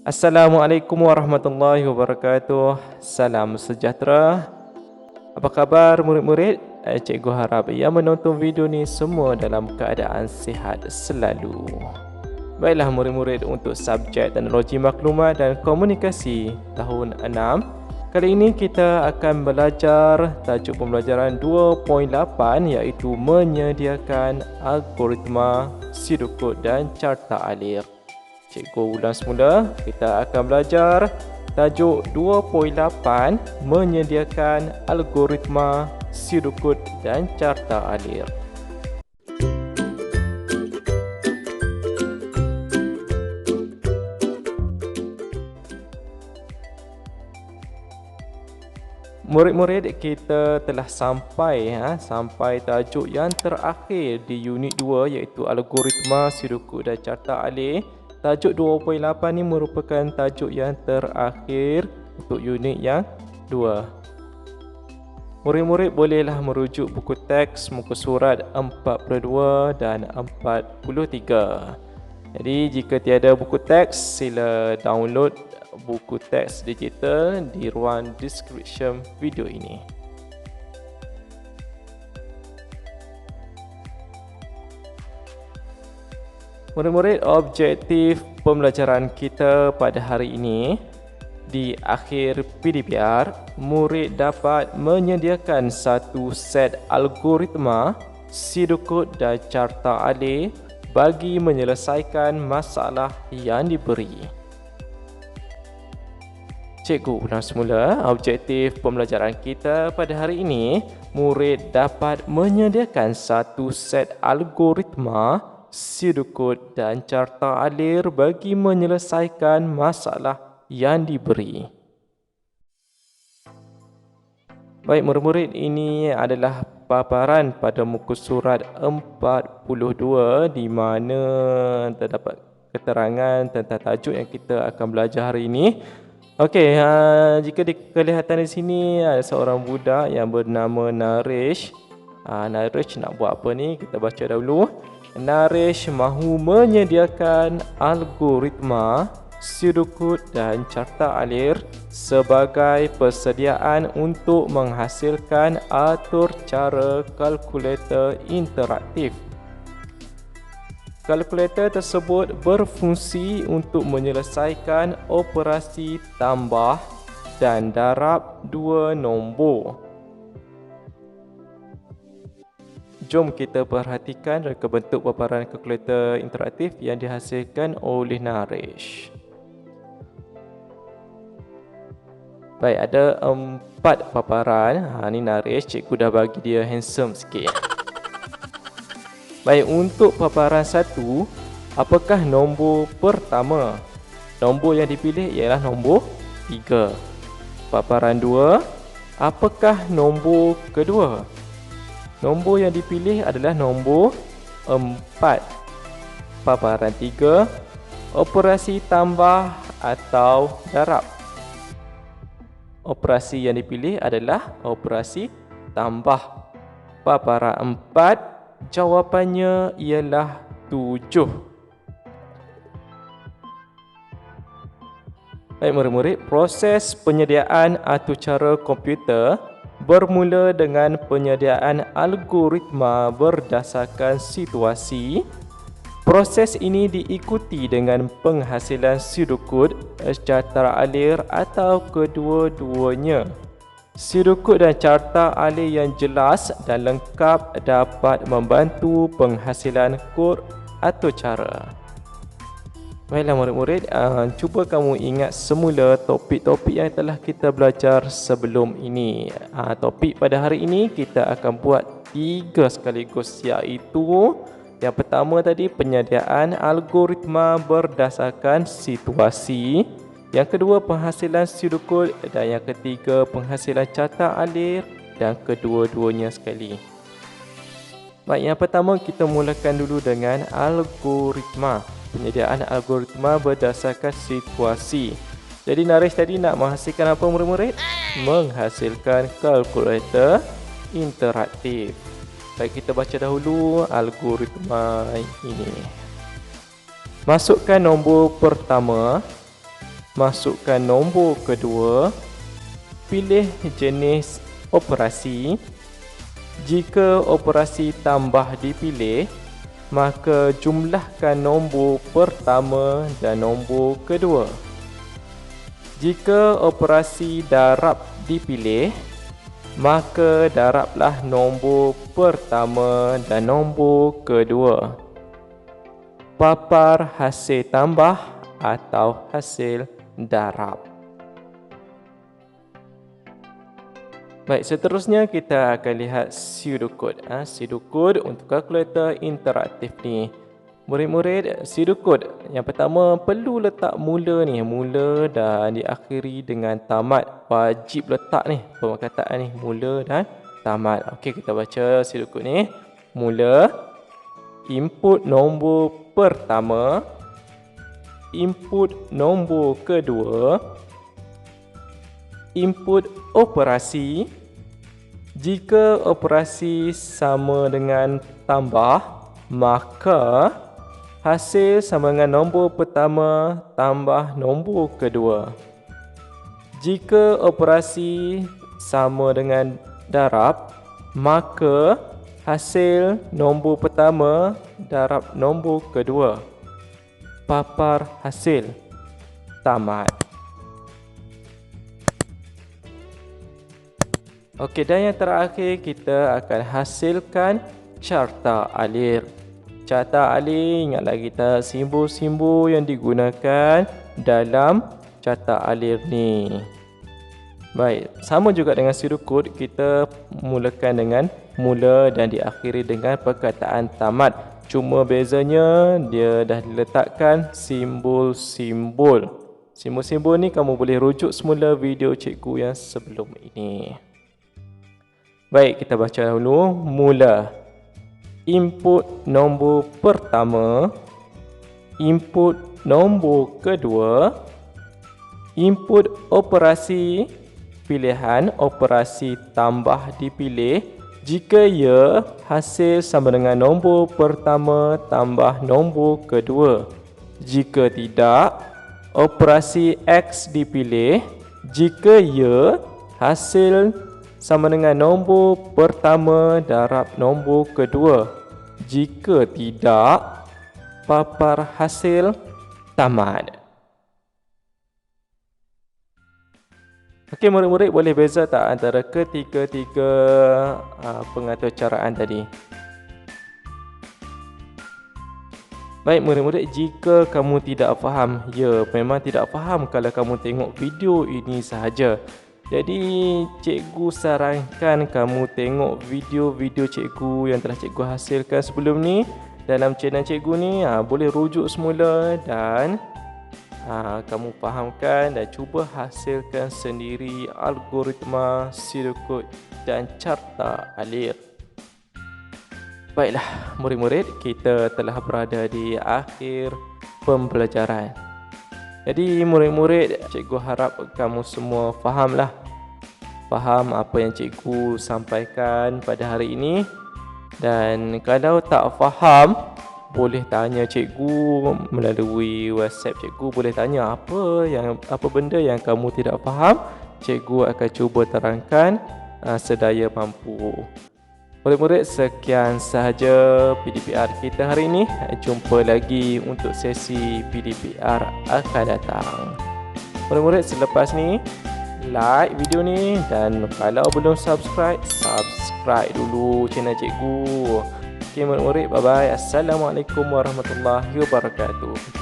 Assalamualaikum warahmatullahi wabarakatuh. Salam sejahtera. Apa khabar murid-murid? Cikgu harap yang menonton video ni semua dalam keadaan sihat selalu. Baiklah murid-murid, untuk subjek teknologi maklumat dan komunikasi tahun 6. Kali ini kita akan belajar tajuk pembelajaran 2.8 iaitu menyediakan algoritma pseudocode dan carta alir. Cikgu ulang semula, kita akan belajar tajuk 2.8 menyediakan algoritma pseudocode dan carta alir. Murid-murid, kita telah sampai tajuk yang terakhir di unit 2 iaitu algoritma pseudocode dan carta alir. Tajuk 2.8 ni merupakan tajuk yang terakhir untuk unit yang 2. Murid-murid bolehlah merujuk buku teks muka surat 42 dan 43. Jadi jika tiada buku teks, sila download buku teks digital di ruang description video ini. Murid-murid, objektif pembelajaran kita pada hari ini, di akhir PDPR, murid dapat menyediakan satu set algoritma pseudocode dan carta alir bagi menyelesaikan masalah yang diberi. Cikgu ulang semula, objektif pembelajaran kita pada hari ini, murid dapat menyediakan satu set algoritma pseudocode dan carta alir bagi menyelesaikan masalah yang diberi. Baik murid-murid, ini adalah paparan pada muka surat 42 di mana terdapat keterangan tentang tajuk yang kita akan belajar hari ini. Okey, jika kelihatan di sini ada seorang budak yang bernama Naresh. Naresh nak buat apa ni? Kita baca dahulu. Naresh mahu menyediakan algoritma pseudocode dan carta alir sebagai persediaan untuk menghasilkan atur cara kalkulator interaktif. Kalkulator tersebut berfungsi untuk menyelesaikan operasi tambah dan darab dua nombor. Jom kita perhatikan reka bentuk paparan kalkulator interaktif yang dihasilkan oleh Naresh. Baik, ada 4 paparan. Ni Naresh, cikgu dah bagi dia handsome sikit. Baik, untuk paparan 1, apakah nombor pertama? Nombor yang dipilih ialah nombor 3. Paparan 2, apakah nombor kedua? Nombor yang dipilih adalah nombor 4. Paparan 3, operasi tambah atau darab. Operasi yang dipilih adalah operasi tambah. Paparan 4, jawapannya ialah 7. Baik murid-murid, proses penyediaan atur cara komputer bermula dengan penyediaan algoritma berdasarkan situasi. Proses ini diikuti dengan penghasilan pseudocode, carta alir atau kedua-duanya. Pseudocode dan carta alir yang jelas dan lengkap dapat membantu penghasilan kod atau cara. Baiklah murid-murid, cuba kamu ingat semula topik-topik yang telah kita belajar sebelum ini. Topik pada hari ini kita akan buat 3 sekaligus, iaitu yang pertama tadi penyediaan algoritma berdasarkan situasi, yang kedua penghasilan pseudocode, dan yang ketiga penghasilan carta alir, dan kedua-duanya sekali. Baik, yang pertama kita mulakan dulu dengan algoritma. Penyediaan algoritma berdasarkan situasi. Jadi Naresh tadi nak menghasilkan apa murid-murid? Menghasilkan kalkulator interaktif. Baik, kita baca dahulu algoritma ini. Masukkan nombor pertama masukkan nombor kedua, pilih jenis operasi. Jika operasi tambah dipilih, maka jumlahkan nombor pertama dan nombor kedua. Jika operasi darab dipilih, maka darablah nombor pertama dan nombor kedua. Papar hasil tambah atau hasil darab. Baik, seterusnya kita akan lihat pseudocode. Pseudocode untuk kalkulator interaktif ni. Murid-murid, pseudocode yang pertama perlu letak mula ni, mula dan diakhiri dengan tamat. Wajib letak ni perkataan ni, mula dan tamat. Okey, kita baca pseudocode ni. Mula, input nombor pertama, input nombor kedua, input operasi. Jika operasi sama dengan tambah, maka hasil sama dengan nombor pertama tambah nombor kedua. Jika operasi sama dengan darab, maka hasil nombor pertama darab nombor kedua. Papar hasil tamat. Okey, dan yang terakhir kita akan hasilkan carta alir. Carta alir, ingatlah kita simbol-simbol yang digunakan dalam carta alir ni. Baik, sama juga dengan pseudocode, kita mulakan dengan mula dan diakhiri dengan perkataan tamat. Cuma bezanya dia dah diletakkan simbol-simbol. Simbol-simbol ni kamu boleh rujuk semula video cikgu yang sebelum ini. Baik, kita baca dahulu. Mula. Input nombor pertama, input nombor kedua, input operasi, pilihan operasi tambah dipilih jika ya hasil sama dengan nombor pertama tambah nombor kedua. Jika tidak, operasi X dipilih jika ya hasil sama dengan nombor pertama darab nombor kedua. Jika tidak, papar hasil tamat. Okey, murid-murid boleh beza tak antara ketiga-tiga pengaturcaraan tadi? Baik murid-murid, jika kamu tidak faham, ya memang tidak faham kalau kamu tengok video ini sahaja. Jadi cikgu sarankan kamu tengok video-video cikgu yang telah cikgu hasilkan sebelum ni dalam channel cikgu ni. Boleh rujuk semula dan kamu fahamkan dan cuba hasilkan sendiri algoritma pseudocode dan carta alir. Baiklah murid-murid, kita telah berada di akhir pembelajaran. Jadi murid-murid, cikgu harap kamu semua fahamlah. Faham apa yang cikgu sampaikan pada hari ini. Dan kalau tak faham, boleh tanya cikgu melalui WhatsApp cikgu. Boleh tanya apa benda yang kamu tidak faham. Cikgu akan cuba terangkan sedaya mampu. Murid-murid, sekian sahaja PDPR kita hari ini. Jumpa lagi untuk sesi PDPR akan datang. Murid-murid, selepas ni like video ni dan kalau belum subscribe dulu channel cikgu. Okey murid-murid, bye bye. Assalamualaikum warahmatullahi wabarakatuh.